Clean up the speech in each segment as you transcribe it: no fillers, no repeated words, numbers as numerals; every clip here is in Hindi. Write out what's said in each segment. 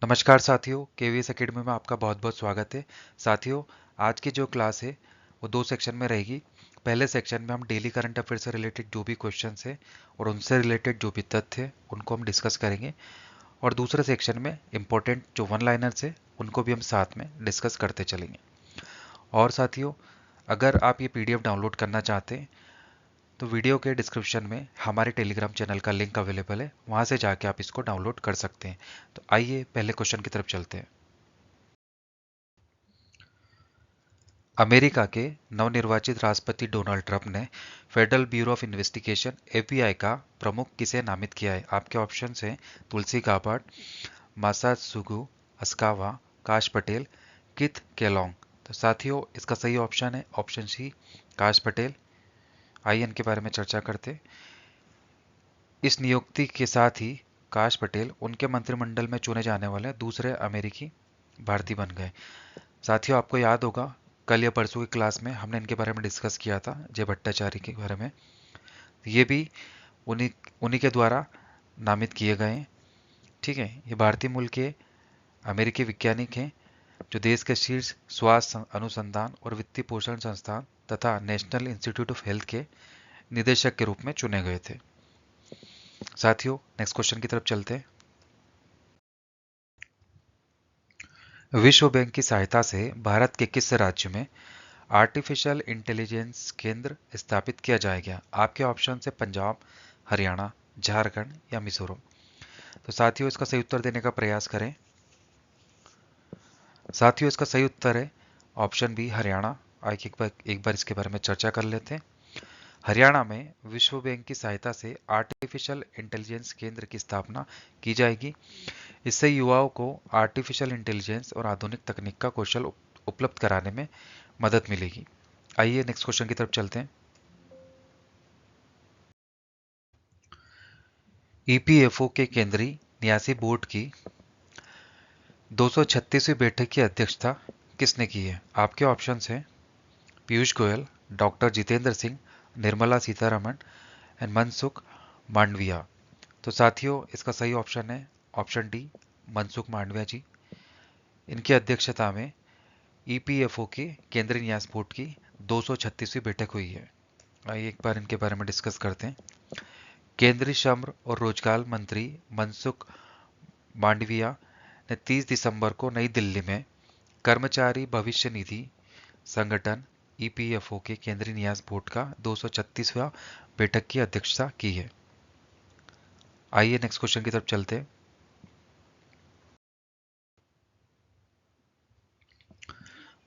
नमस्कार साथियों, केवीएस एकेडमी में आपका बहुत बहुत स्वागत है। साथियों, आज की जो क्लास है वो दो सेक्शन में रहेगी। पहले सेक्शन में हम डेली करंट अफेयर से रिलेटेड जो भी क्वेश्चंस है और उनसे रिलेटेड जो भी तथ्य है उनको हम डिस्कस करेंगे, और दूसरे सेक्शन में इंपॉर्टेंट जो वन लाइनर्स है उनको भी हम साथ में डिस्कस करते चलेंगे। और साथियों, अगर आप ये पीडीएफ डाउनलोड करना चाहते हैं तो वीडियो के डिस्क्रिप्शन में हमारे टेलीग्राम चैनल का लिंक अवेलेबल है, वहां से जाके आप इसको डाउनलोड कर सकते हैं। तो आइए पहले क्वेश्चन की तरफ चलते हैं। अमेरिका के नवनिर्वाचित राष्ट्रपति डोनाल्ड ट्रंप ने federal bureau of investigation FBI का प्रमुख किसे नामित किया है? आपके ऑप्शन हैं तुलसी गाबार्ड, मासात्सुगु अस्कावा, काश पटेल, किथ केलोंग। तो साथियों, इसका सही ऑप्शन है ऑप्शन सी, काश पटेल। आइए इनके बारे में चर्चा करते हैं। इस नियुक्ति के साथ ही काश पटेल उनके मंत्रिमंडल में चुने जाने वाले दूसरे अमेरिकी भारतीय बन गए। साथियों, आपको याद होगा कल या परसों की क्लास में हमने इनके बारे में डिस्कस किया था, जय भट्टाचार्य के बारे में। ये भी उन्हीं उन्हीं के द्वारा नामित किए गए हैं। ठीक है, ये भारतीय मूल के अमेरिकी वैज्ञानिक हैं जो देश के शीर्ष स्वास्थ्य अनुसंधान और वित्तीय पोषण संस्थान तथा नेशनल इंस्टीट्यूट ऑफ हेल्थ के निदेशक के रूप में चुने गए थे। साथियों, नेक्स्ट क्वेश्चन की तरफ चलते हैं। विश्व बैंक की सहायता से भारत के किस राज्य में आर्टिफिशियल इंटेलिजेंस केंद्र स्थापित किया जाएगा? आपके ऑप्शन है पंजाब, हरियाणा, झारखंड या मिजोरम। तो साथियों, इसका सही उत्तर देने का प्रयास करें। साथियों, इसका सही उत्तर है ऑप्शन बी, हरियाणा। आइए एक बार इसके बारे में चर्चा कर लेते हैं। हरियाणा में विश्व बैंक की सहायता से आर्टिफिशियल इंटेलिजेंस केंद्र की स्थापना की जाएगी। इससे युवाओं को आर्टिफिशियल इंटेलिजेंस और आधुनिक तकनीक का कौशल उपलब्ध कराने में मदद मिलेगी। आइए नेक्स्ट क्वेश्चन की तरफ चलते हैं। ईपीएफओ के केंद्रीय न्यासी बोर्ड की 236वीं बैठक की अध्यक्षता किसने की है? आपके ऑप्शन हैं पीयूष गोयल, डॉक्टर जितेंद्र सिंह, निर्मला सीतारमण एंड मनसुख मांडविया। तो साथियों, इसका सही ऑप्शन है ऑप्शन डी, मनसुख मांडविया जी। इनकी अध्यक्षता में ईपीएफओ के केंद्रीय न्यास बोर्ड की 236वीं बैठक हुई है। आइए एक बार इनके बारे में डिस्कस करते हैं। केंद्रीय श्रम और रोजगार मंत्री मनसुख मांडविया ने 30 दिसंबर को नई दिल्ली में कर्मचारी भविष्य निधि संगठन ईपीएफओ के केंद्रीय न्यास बोर्ड का 236वां बैठक की अध्यक्षता की है। आइए नेक्स्ट क्वेश्चन की तरफ चलते हैं।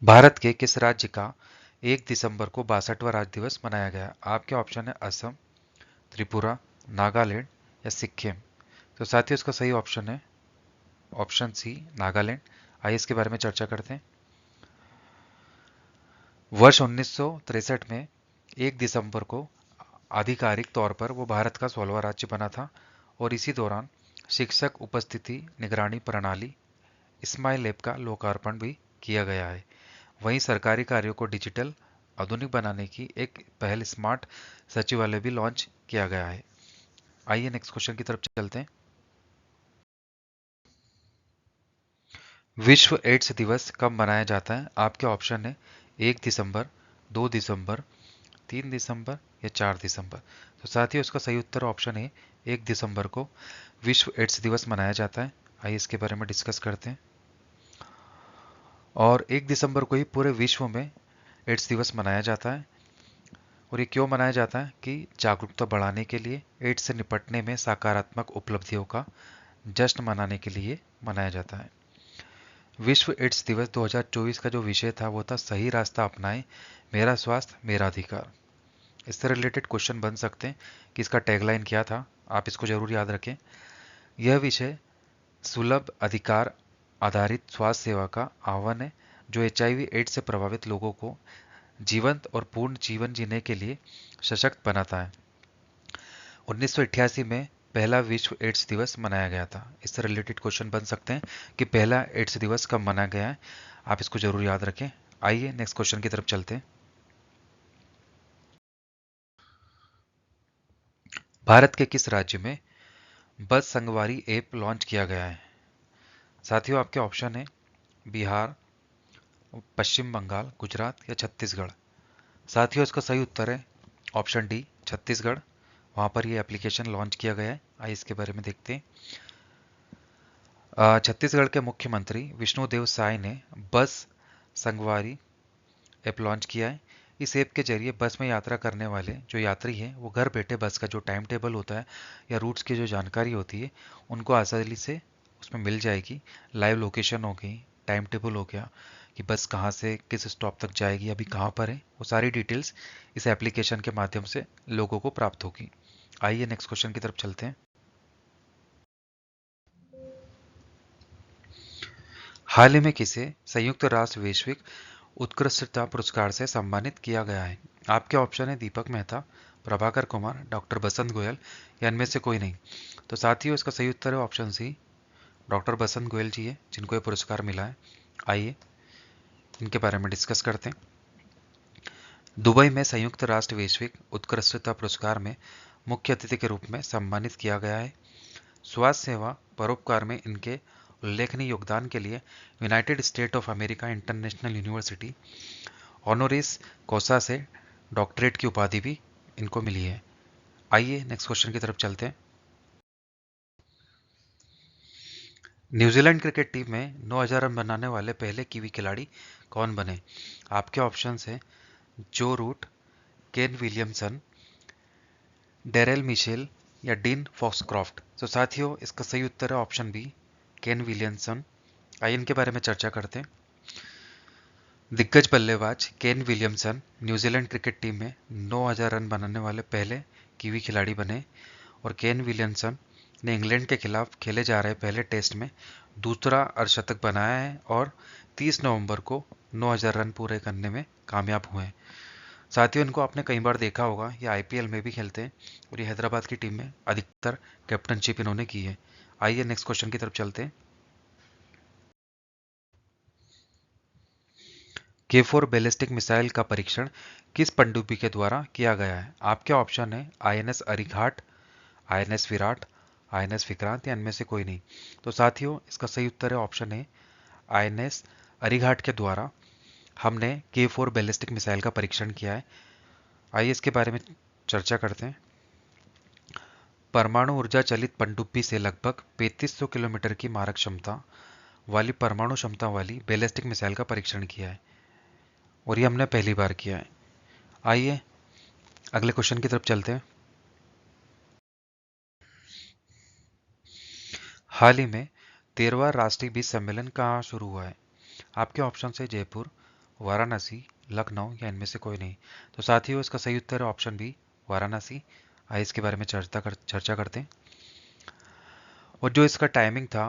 भारत के किस राज्य का 1 दिसंबर को 62वां राज्य दिवस मनाया गया? आपके ऑप्शन है असम, त्रिपुरा, नागालैंड या सिक्किम। तो साथियों, इसका सही ऑप्शन है ऑप्शन सी, नागालैंड। आइए इसके बारे में चर्चा करते हैं। वर्ष 1963 में 1 दिसंबर को आधिकारिक तौर पर वो भारत का 16वां राज्य बना था, और इसी दौरान शिक्षक उपस्थिति निगरानी प्रणाली स्माइल ऐप का लोकार्पण भी किया गया है। वहीं सरकारी कार्यों को डिजिटल आधुनिक बनाने की एक पहल स्मार्ट सचिवालय भी लॉन्च किया गया है। आइए नेक्स्ट क्वेश्चन की तरफ चलते हैं। विश्व एड्स दिवस कब मनाया जाता है? आपके ऑप्शन है 1 दिसंबर, 2 दिसंबर, 3 दिसंबर या 4 दिसंबर। तो साथियों, इसका सही उत्तर ऑप्शन है 1 दिसंबर को विश्व एड्स दिवस मनाया जाता है। आइए इसके बारे में डिस्कस करते हैं। और 1 दिसंबर को ही पूरे विश्व में एड्स दिवस मनाया जाता है। और ये क्यों मनाया जाता है? कि जागरूकता बढ़ाने के लिए, एड्स से निपटने में सकारात्मक उपलब्धियों का जश्न मनाने के लिए मनाया जाता है। विश्व एड्स दिवस 2024 का जो विषय था वो था सही रास्ता अपनाएं, मेरा स्वास्थ्य मेरा अधिकार। इससे रिलेटेड क्वेश्चन बन सकते हैं कि इसका टैगलाइन क्या था, आप इसको जरूर याद रखें। यह विषय सुलभ अधिकार आधारित स्वास्थ्य सेवा का आह्वान है, जो एचआईवी एड्स से प्रभावित लोगों को जीवंत और पूर्ण जीवन जीने के लिए सशक्त बनाता है। 1988 में पहला विश्व एड्स दिवस मनाया गया था। इससे रिलेटेड क्वेश्चन बन सकते हैं कि पहला एड्स दिवस कब मनाया गया है, आप इसको जरूर याद रखें। आइए नेक्स्ट क्वेश्चन की तरफ चलते हैं। भारत के किस राज्य में बस संगवारी ऐप लॉन्च किया गया है? साथियों आपके ऑप्शन है बिहार, पश्चिम बंगाल, गुजरात या छत्तीसगढ़। साथियों इसका सही उत्तर है ऑप्शन डी, छत्तीसगढ़। वहां पर ये एप्लीकेशन लॉन्च किया गया है। आइए इसके बारे में देखते हैं। छत्तीसगढ़ के मुख्यमंत्री विष्णुदेव साय ने बस संगवारी ऐप लॉन्च किया है। इस ऐप के जरिए बस में यात्रा करने वाले जो यात्री हैं वो घर बैठे बस का जो टाइम टेबल होता है या रूट्स की जो जानकारी होती है उनको आसानी से उसमें मिल जाएगी। लाइव लोकेशन हो गई, टाइम टेबल हो गया कि बस कहाँ से किस स्टॉप तक जाएगी, अभी कहाँ पर है, वो सारी डिटेल्स इस एप्लीकेशन के माध्यम से लोगों को प्राप्त होगी। आइए नेक्स्ट क्वेश्चन की तरफ चलते हैं। हाल ही में किसे संयुक्त राष्ट्र वैश्विक उत्कृष्टता पुरस्कार से सम्मानित किया गया है? आपके ऑप्शन है दीपक मेहता, प्रभाकर कुमार, डॉक्टर बसंत गोयल या इनमें से कोई नहीं। तो साथियों इसका सही उत्तर है ऑप्शन सी, डॉक्टर बसंत गोयल जी है जिनको ये पुरस्कार मिला है। आइए इनके बारे में डिस्कस करते हैं। दुबई में संयुक्त राष्ट्र वैश्विक उत्कृष्टता पुरस्कार में मुख्य अतिथि के रूप में सम्मानित किया गया है। स्वास्थ्य सेवा परोपकार में इनके उल्लेखनीय योगदान के लिए United State of America International University honoris causa से डॉक्टरेट की उपाधि भी इनको मिली है। आइए नेक्स्ट क्वेश्चन की तरफ चलते हैं। न्यूजीलैंड क्रिकेट टीम में 9000 रन बनाने वाले पहले कीवी खिलाड़ी कौन बने? आपके ऑप्शंस हैं जो Root, Kane Williamson, Daryl Mitchell या डीन फॉक्सक्रॉफ्ट। तो साथियों इसका सही उत्तर है ऑप्शन बी, केन विलियमसन। आइए इनके बारे में चर्चा करते हैं। दिग्गज बल्लेबाज Kane Williamson New Zealand cricket team में 9000 रन बनाने वाले पहले कीवी खिलाड़ी बने और केन विलियमसन ने इंग्लैंड के खिलाफ खेले जा रहे पहले टेस्ट में दूसरा अर्धशतक बनाया है और 30 नवंबर को 9000 रन पूरे करने में कामयाब हुए हैं। साथियों इनको आपने कई बार देखा होगा, ये आईपीएल में भी खेलते हैं और ये हैदराबाद की टीम में अधिकतर कैप्टनशिप इन्होंने की है। आइए नेक्स्ट क्वेश्चन की तरफ चलते हैं। K4 बैलिस्टिक मिसाइल का परीक्षण किस पनडुब्बी के द्वारा किया गया है? आपके ऑप्शन है INS Arighaat, INS Viraat, INS Vikrant या इनमें से कोई नहीं। तो साथियों इसका सही उत्तर है ऑप्शन है आईएनएस अरिघाट के द्वारा हमने K4 बैलिस्टिक मिसाइल का परीक्षण किया है। आइए इसके बारे में चर्चा करते हैं। परमाणु ऊर्जा चलित पनडुब्बी से लगभग 3500 किलोमीटर की मारक क्षमता वाली परमाणु क्षमता वाली बैलिस्टिक मिसाइल का परीक्षण किया है और ये हमने पहली बार किया है। आइए अगले क्वेश्चन की तरफ चलते हैं। हाल ही में 13वां राष्ट्रीय बीज सम्मेलन कहाँ शुरू हुआ है? आपके ऑप्शन है जयपुर, वाराणसी, लखनऊ या इनमें से कोई नहीं। तो साथियों इसका सही उत्तर है ऑप्शन बी, वाराणसी। आइए इसके बारे में चर्चा करते हैं। और जो इसका टाइमिंग था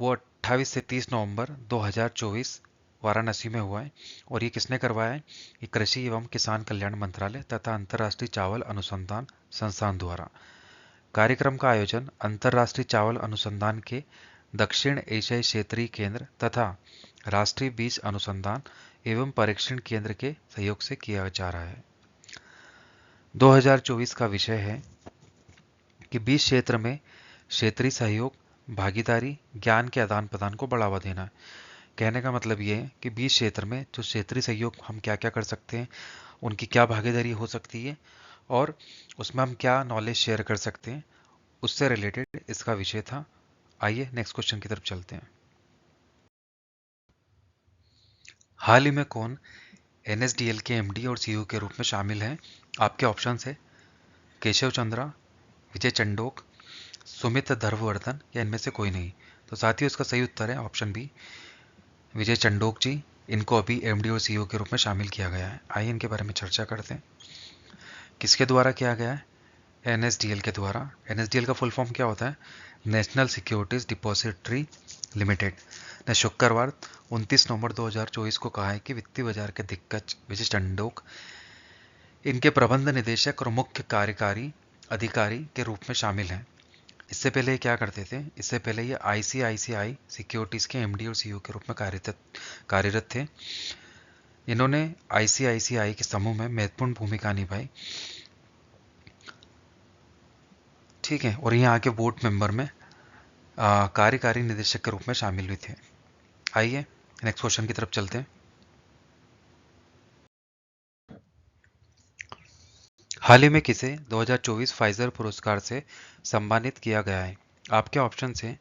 वो 28 से 30 नवंबर 2024 वाराणसी में हुआ है और ये किसने करवाया है? ये कृषि एवं किसान कल्याण मंत्रालय तथा अंतर्राष्ट्रीय चावल अनुसंधान संस्थान द्वारा। कार्यक्रम का आयोजन अंतर्राष्ट्रीय चावल अनुसंधान के दक्षिण एशियाई क्षेत्रीय केंद्र तथा राष्ट्रीय बीज अनुसंधान एवं परीक्षण केंद्र के सहयोग से किया जा रहा है। 2024 का विषय है कि बीज क्षेत्र में क्षेत्रीय सहयोग, भागीदारी, ज्ञान के आदान प्रदान को बढ़ावा देना। कहने का मतलब ये है कि बीज क्षेत्र में जो क्षेत्रीय सहयोग हम क्या क्या कर सकते हैं, उनकी क्या भागीदारी हो सकती है और उसमें हम क्या नॉलेज शेयर कर सकते हैं, उससे रिलेटेड इसका विषय था। आइए नेक्स्ट क्वेश्चन की तरफ चलते हैं। हाल ही में कौन एनएसडीएल के एमडी और सीईओ के रूप में शामिल हैं? आपके ऑप्शन है केशव चंद्रा, विजय चंडोक, सुमित धर्मवर्धन या इनमें से कोई नहीं। तो साथियों इसका सही उत्तर है ऑप्शन बी, विजय चंडोक जी। इनको अभी एमडी और सीईओ के रूप में शामिल किया गया है। आइए इनके बारे में चर्चा करते हैं। किसके द्वारा किया गया है? एनएसडीएल के द्वारा। एनएसडीएल का फुल फॉर्म क्या होता है? नेशनल सिक्योरिटीज डिपॉजिटरी लिमिटेड ने शुक्रवार 29 नवंबर 2024 को कहा है कि वित्तीय बाजार के दिग्गज विजय चंडोक इनके प्रबंध निदेशक और मुख्य कार्यकारी अधिकारी के रूप में शामिल हैं। इससे पहले ये क्या करते थे? इससे पहले ये आईसीआईसीआई सिक्योरिटीज के एमडी और सीईओ के रूप में कार्यरत थे। इन्होंने आईसीआईसीआई के समूह में महत्वपूर्ण भूमिका निभाई, ठीक है, और यहाँ आके बोर्ड मेंबर में कार्यकारी निदेशक के रूप में शामिल हुए थे। आइए नेक्स्ट क्वेश्चन की तरफ चलते हैं। हाल ही में किसे 2024 फाइजर पुरस्कार से सम्मानित किया गया है? आपके ऑप्शन हैं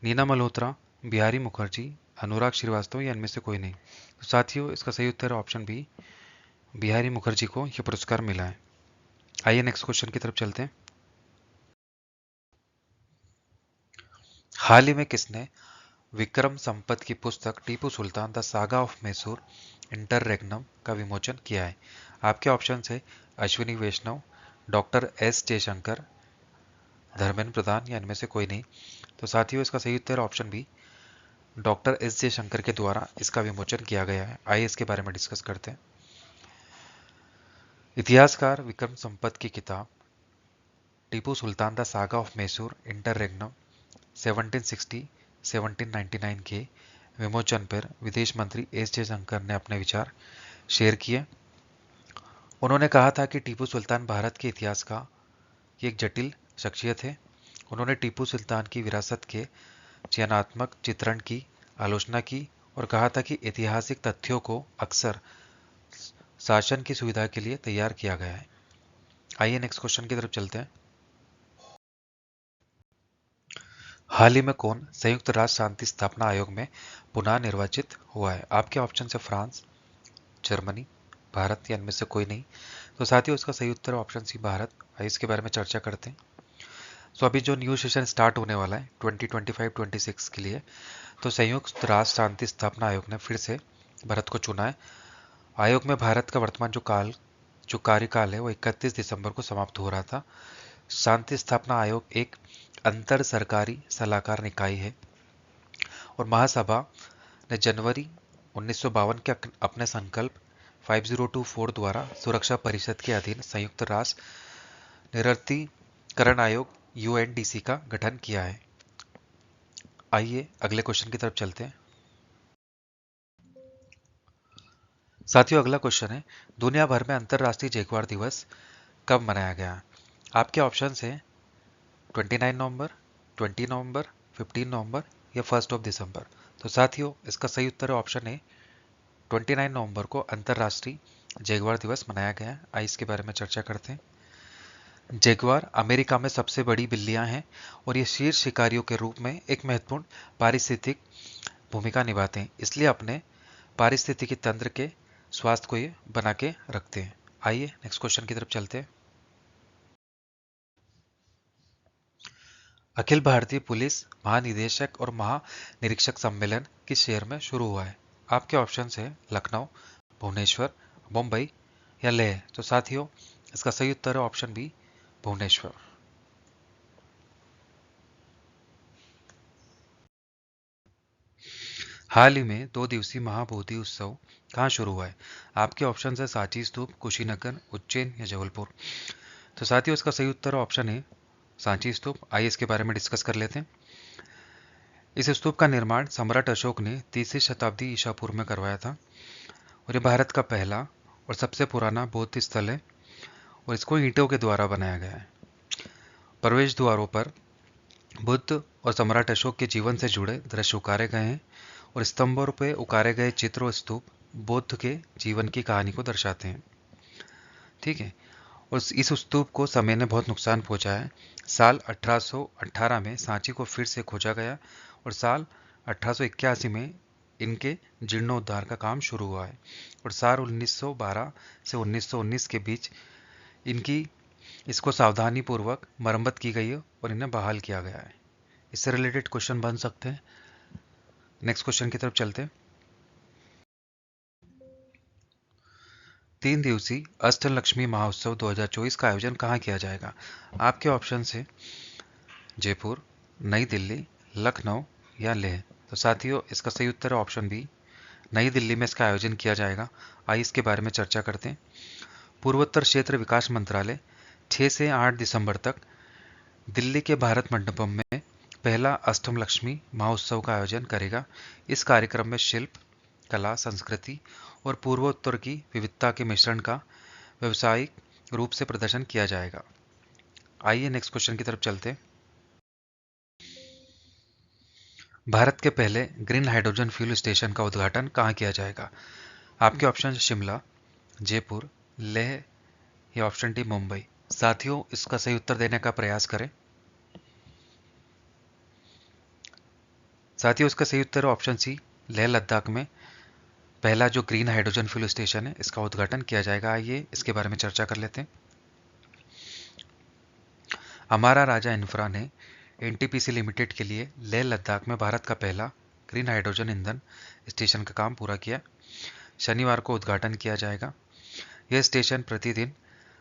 नीना मल्होत्रा, बिहारी मुखर्जी, अनुराग श्रीवास्तव या इनमें से कोई नहीं। तो साथियों, इसका सही उत्तर है ऑप्शन बी, बिहारी मुखर्जी को यह पुरस्कार मिला है। आइए नेक्स्ट क्वेश्चन की तरफ चलते हैं। हाल ही में किसने विक्रम संपत की पुस्तक Tipu Sultan The Saga of Mysore Interregnum का विमोचन किया है? आपके ऑप्शन है अश्विनी वैष्णव, डॉक्टर एस जयशंकर, धर्मेंद्र प्रधान या इनमें से कोई नहीं। तो साथियों, इसका सही उत्तर option B, doctor S Jaishankar के द्वारा इसका विमोचन किया गया है। आइए इसके बारे में डिस्कस करते हैं। इतिहासकार विक्रम संपत की किताब Tipu Sultan The Saga of Mysore Interregnum 1760-1799 के विमोचन पर विदेश मंत्री एस जयशंकर ने अपने विचार शेयर किए। उन्होंने कहा था कि टीपू सुल्तान भारत के इतिहास का एक जटिल शख्सियत है। उन्होंने टीपू सुल्तान की विरासत के चयनात्मक चित्रण की आलोचना की और कहा था कि ऐतिहासिक तथ्यों को अक्सर शासन की सुविधा के लिए तैयार किया गया है। आइए नेक्स्ट क्वेश्चन की तरफ चलते हैं। हाल ही में कौन संयुक्त राष्ट्र शांति स्थापना आयोग में पुनः निर्वाचित हुआ है? आपके ऑप्शन है फ्रांस, जर्मनी, भारत या इनमें से कोई नहीं। तो साथियों, इसका सही उत्तर है ऑप्शन सी, भारत। आइए इसके बारे में चर्चा करते हैं। सो अभी जो न्यू सेशन स्टार्ट होने वाला है 2025-26 के लिए, तो संयुक्त राष्ट्र शांति स्थापना आयोग ने फिर से भारत को चुना है। आयोग में भारत का वर्तमान जो कार्यकाल है वो 31 दिसंबर को समाप्त हो रहा था। शांति स्थापना आयोग एक अंतर सरकारी सलाहकार निकाय है और महासभा ने जनवरी 1952 के अपने संकल्प 5024 द्वारा सुरक्षा परिषद के अधीन संयुक्त राष्ट्र निरस्त्रीकरण आयोग UNDC का गठन किया है। आइए अगले क्वेश्चन की तरफ चलते हैं। साथियों, अगला क्वेश्चन है दुनिया भर में अंतर्राष्ट्रीय जगुआर दिवस कब मनाया गया? आपके ऑप्शन हैं 29 नवंबर, 20 नवंबर, 15 नवंबर या 1 दिसंबर। तो साथियों, इसका सही उत्तर है ऑप्शन है 29 नवंबर को अंतर्राष्ट्रीय जगुआर दिवस मनाया गया है। आइए इसके बारे में चर्चा करते हैं। जगुआर अमेरिका में सबसे बड़ी बिल्लियां हैं और ये शीर्ष शिकारियों के रूप में एक महत्वपूर्ण पारिस्थितिक भूमिका निभाते हैं, इसलिए अपने पारिस्थितिकी तंत्र के स्वास्थ्य को ये बना के रखते हैं। आइए नेक्स्ट क्वेश्चन की तरफ चलते हैं। अखिल भारतीय पुलिस महानिदेशक और महानिरीक्षक सम्मेलन किस शहर में शुरू हुआ है? आपके ऑप्शन है लखनऊ, भुवनेश्वर, मुंबई या लेह। तो साथियों, इसका सही उत्तर है ऑप्शन बी, भुवनेश्वर। हाल ही में 2 दिवसीय महाबोधि उत्सव कहाँ शुरू हुआ है? आपके ऑप्शन है सांची स्तूप, कुशीनगर, उज्जैन या जबलपुर। तो साथियों, इसका सही उत्तर ऑप्शन है सांची स्तूप। आइए इसके बारे में डिस्कस कर लेते हैं। इस स्तूप का निर्माण सम्राट अशोक ने 3वीं शताब्दी ईसा पूर्व में करवाया था और ये भारत का पहला और सबसे पुराना बौद्ध स्थल है और इसको ईंटों के द्वारा बनाया गया है। प्रवेश द्वारों पर बुद्ध और सम्राट अशोक के जीवन से जुड़े दृश्य उकारे गए हैं और स्तंभों पर उकारे गए चित्र और स्तूप बुद्ध के जीवन की कहानी को दर्शाते हैं। ठीक है। और इस स्तूप को समय ने बहुत नुकसान पहुंचाया है। साल 1818 में सांची को फिर से खोजा गया और साल 1881 में इनके जीर्णोद्धार का काम शुरू हुआ है और साल 1912 से 1919 के बीच इसको सावधानी पूर्वक मरम्मत की गई है और इन्हें बहाल किया गया है। इससे रिलेटेड क्वेश्चन बन सकते हैं। नेक्स्ट क्वेश्चन की तरफ चलते हैं। 3 दिवसीय अष्टलक्ष्मी महोत्सव 2024 का आयोजन कहाँ किया जाएगा? आपके ऑप्शन है जयपुर, नई दिल्ली, लखनऊ या लेह। तो साथियों, इसका सही उत्तर है ऑप्शन बी, नई दिल्ली में इसका आयोजन किया जाएगा। आइए इसके बारे में चर्चा करते हैं। पूर्वोत्तर क्षेत्र विकास मंत्रालय 6 से 8 दिसंबर तक दिल्ली के भारत मंडपम में पहला अष्टम लक्ष्मी महोत्सव का आयोजन करेगा। इस कार्यक्रम में शिल्प, कला, संस्कृति और पूर्वोत्तर की विविधता के मिश्रण का व्यावसायिक रूप से प्रदर्शन किया जाएगा। आइए नेक्स्ट क्वेश्चन की तरफ चलते हैं। भारत के पहले ग्रीन हाइड्रोजन फ्यूल स्टेशन का उद्घाटन कहाँ किया जाएगा? आपके ऑप्शन शिमला, जयपुर, लेह या ऑप्शन डी मुंबई। साथियों, इसका सही उत्तर देने का प्रयास करें। साथियों, इसका सही उत्तर है ऑप्शन सी, लेह लद्दाख में पहला जो ग्रीन हाइड्रोजन फ्यूल स्टेशन है इसका उद्घाटन किया जाएगा। आइए इसके बारे में चर्चा कर लेते हैं। हमारा राजा इंफ्रा ने एनटीपीसी लिमिटेड के लिए लेह लद्दाख में भारत का पहला ग्रीन हाइड्रोजन ईंधन स्टेशन का काम पूरा किया। शनिवार को उद्घाटन किया जाएगा। यह स्टेशन प्रतिदिन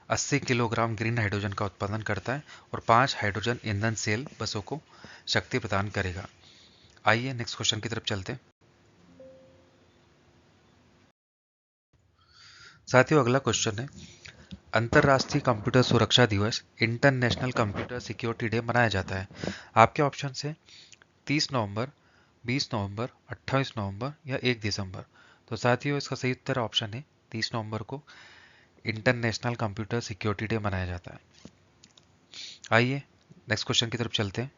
80 किलोग्राम ग्रीन हाइड्रोजन का उत्पादन करता है और 5 हाइड्रोजन ईंधन सेल बसों को शक्ति प्रदान करेगा। आइए नेक्स्ट क्वेश्चन की तरफ चलते हैं। साथियों, अगला क्वेश्चन है, अंतर्राष्ट्रीय कंप्यूटर सुरक्षा दिवस इंटरनेशनल कंप्यूटर सिक्योरिटी डे मनाया जाता है। आपके ऑप्शन है 30 नवंबर, 20 नवंबर, 28 नवंबर या 1 दिसंबर। तो साथियों, इसका सही उत्तर ऑप्शन है 30 नवंबर को इंटरनेशनल कंप्यूटर सिक्योरिटी डे मनाया जाता है। आइए नेक्स्ट क्वेश्चन की तरफ चलते हैं।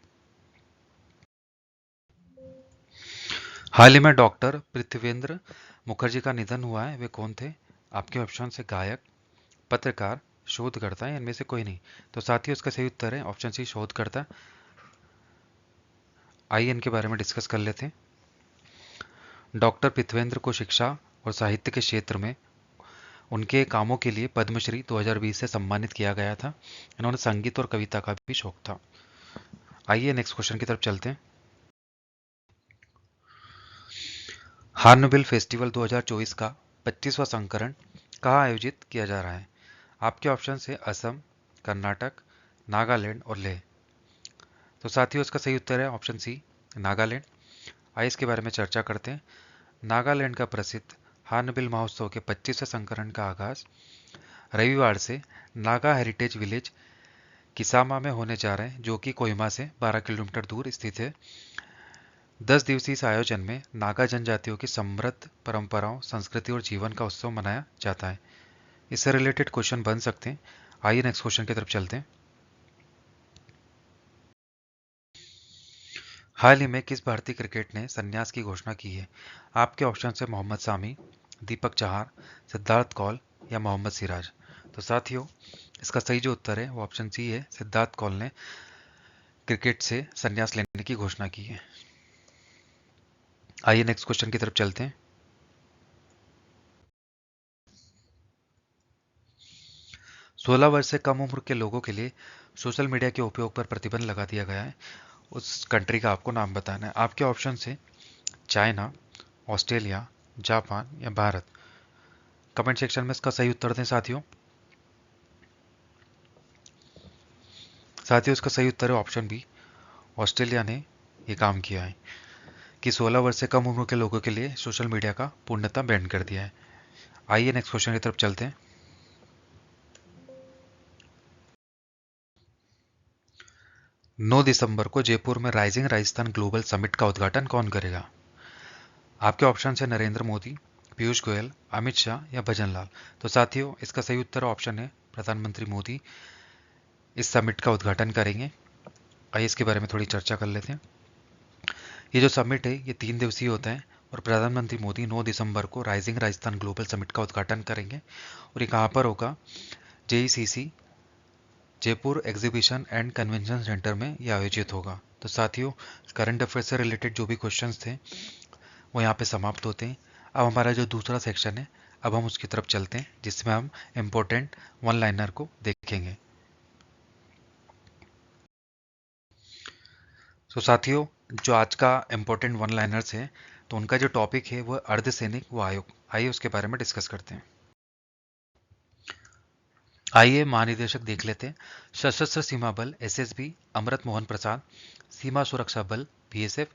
हाल ही में डॉक्टर पृथ्वेंद्र मुखर्जी का निधन हुआ है, वे कौन थे? आपके ऑप्शन है गायक, पत्रकार, शोधकर्ता या इनमें से कोई नहीं। तो साथियों, इसका सही उत्तर है ऑप्शन सी, शोधकर्ता। आइए इनके बारे में डिस्कस कर लेते हैं। डॉक्टर पृथ्वेंद्र को शिक्षा और साहित्य के क्षेत्र में उनके कामों के लिए पद्मश्री 2020 से सम्मानित किया गया था। इन्होंने संगीत और कविता का भी शौक था। आइए नेक्स्ट क्वेश्चन की तरफ चलते हैं। हार्नबिल फेस्टिवल 2024 का 25वां संस्करण कहाँ आयोजित किया जा रहा है? आपके ऑप्शन है असम, कर्नाटक, नागालैंड और लेह। तो साथियों, इसका सही उत्तर है ऑप्शन सी, नागालैंड। आइए इसके बारे में चर्चा करते हैं। नागालैंड का प्रसिद्ध हार्नबिल महोत्सव के 25वें संस्करण का आगाज रविवार से नागा हेरिटेज विलेज किसामा में होने जा रहे हैं, जो कि कोहिमा से 12 किलोमीटर दूर स्थित है। 10 दिवसीय इस आयोजन में नागा जनजातियों की समृद्ध परंपराओं, संस्कृति और जीवन का उत्सव मनाया जाता है। इससे रिलेटेड क्वेश्चन बन सकते हैं। आइए नेक्स्ट क्वेश्चन की तरफ चलते हैं। हाल ही में किस भारतीय क्रिकेट ने संन्यास की घोषणा की है? आपके ऑप्शन है मोहम्मद सामी, दीपक चहार, सिद्धार्थ कौल या मोहम्मद सिराज। तो साथियों, इसका सही जो उत्तर है वो ऑप्शन सी है, सिद्धार्थ कौल ने क्रिकेट से संन्यास लेने की घोषणा की है। आइए नेक्स्ट क्वेश्चन की तरफ चलते हैं। 16 वर्ष से कम उम्र के लोगों के लिए सोशल मीडिया के उपयोग पर प्रतिबंध लगा दिया गया है। उस कंट्री का आपको नाम बताना है। आपके ऑप्शन है चाइना, ऑस्ट्रेलिया, जापान या भारत। कमेंट सेक्शन में इसका सही उत्तर दें साथियों। साथियों, इसका सही उत्तर है ऑप्शन बी, ऑस्ट्रेलिया ने ये काम किया है कि 16 वर्ष से कम उम्र के लोगों के लिए सोशल मीडिया का पूर्णतः बैन कर दिया है। आइए नेक्स्ट क्वेश्चन की तरफ चलते हैं। 9 दिसंबर को जयपुर में राइजिंग राजस्थान ग्लोबल समिट का उद्घाटन कौन करेगा? आपके ऑप्शन है नरेंद्र मोदी, पीयूष गोयल, अमित शाह या भजन लाल। तो साथियों, इसका सही उत्तर ऑप्शन है प्रधानमंत्री मोदी इस समिट का उद्घाटन करेंगे। आइए इसके बारे में थोड़ी चर्चा कर लेते हैं। ये जो समिट है ये 3 दिवसीय होता है और प्रधानमंत्री मोदी 9 दिसंबर को राइजिंग राजस्थान ग्लोबल समिट का उद्घाटन करेंगे और ये कहाँ पर होगा? JECC Jaipur exhibition and convention centre में ये आयोजित होगा। तो साथियों, करंट अफेयर से रिलेटेड जो भी क्वेश्चंस थे वो यहाँ पे समाप्त होते हैं। अब हमारा जो दूसरा सेक्शन है, अब हम उसकी तरफ चलते हैं जिसमें हम इम्पोर्टेंट वन लाइनर को देखेंगे। तो साथियों, जो आज का इम्पोर्टेंट वन लाइनर्स है तो उनका जो टॉपिक है वो अर्धसैनिक व आयोग। आइए उसके बारे में डिस्कस करते हैं। आइए महानिदेशक देख लेते हैं। सशस्त्र सीमा बल एसएसबी अमृत मोहन प्रसाद, सीमा सुरक्षा बल बीएसएफ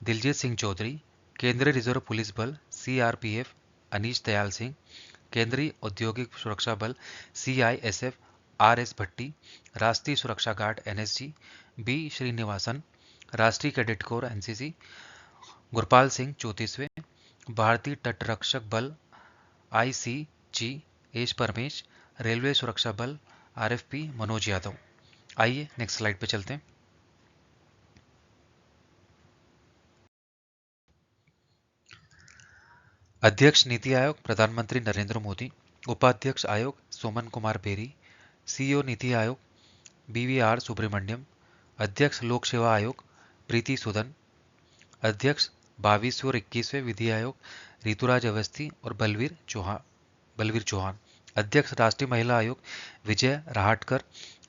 दिलजीत सिंह चौधरी, केंद्रीय रिजर्व पुलिस बल सीआरपीएफ अनीश दयाल सिंह, केंद्रीय औद्योगिक सुरक्षा बल सीआईएसएफ आरएस भट्टी, राष्ट्रीय सुरक्षा गार्ड एनएसजी बी श्रीनिवासन, राष्ट्रीय Cadet Corps NCC Gurpal Singh 34वें, भारतीय तटरक्षक बल आईसीजी एस परमेश, रेलवे सुरक्षा बल आरएफपी मनोज यादव। आइए नेक्स्ट स्लाइड पे चलते हैं। अध्यक्ष नीति आयोग प्रधानमंत्री नरेंद्र मोदी। उपाध्यक्ष आयोग Soman Kumar berry. CEO NITI Aayog BVR Subramaniam. अध्यक्ष लोक सेवा आयोग प्रीति सुदन। अध्यक्ष 22वें और 21वें विधि आयोग ऋतुराज अवस्थी और बलवीर चौहान। अध्यक्ष राष्ट्रीय महिला आयोग विजय राहटकर।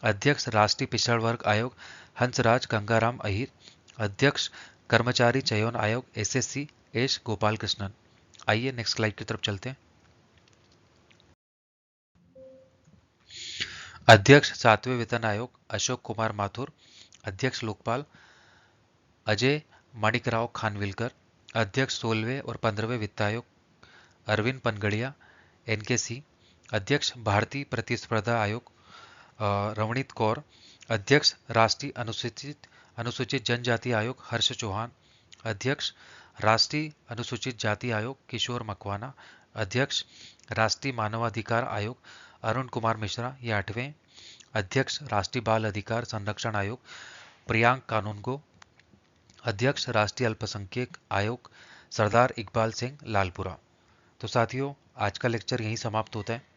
अध्यक्ष राष्ट्रीय पिछड़ा वर्ग आयोग हंसराज गंगाराम अहिर। अध्यक्ष कर्मचारी चयन आयोग SSC एस गोपाल कृष्णन। आइए नेक्स्ट स्लाइड की तरफ चलते हैं। अध्यक्ष 7वें वेतन आयोग अशोक कुमार माथुर। अध्यक्ष लोकपाल अजय माणिकराव खानविलकर। अध्यक्ष 16वें और 15वें वित्त आयोग अरविंद पनगड़िया NKC। अध्यक्ष भारतीय प्रतिस्पर्धा आयोग रवनीत कौर। अध्यक्ष राष्ट्रीय अनुसूचित जनजाति आयोग हर्ष चौहान। अध्यक्ष राष्ट्रीय अनुसूचित जाति आयोग किशोर मकवाना। अध्यक्ष राष्ट्रीय मानवाधिकार आयोग अरुण कुमार मिश्रा ये 8वें। अध्यक्ष राष्ट्रीय बाल अधिकार संरक्षण आयोग प्रियांक कानूनगो। अध्यक्ष राष्ट्रीय अल्पसंख्यक आयोग सरदार इकबाल सिंह लालपुरा। तो साथियों, आज का लेक्चर यहीं समाप्त होता है।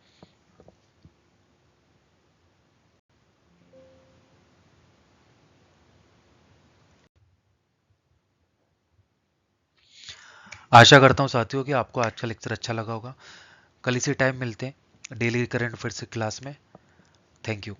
आशा करता हूँ साथियों कि आपको आज का लेक्चर अच्छा लगा होगा। कल इसी टाइम मिलते हैं डेली करंट अफेयर्स की क्लास में। Thank you.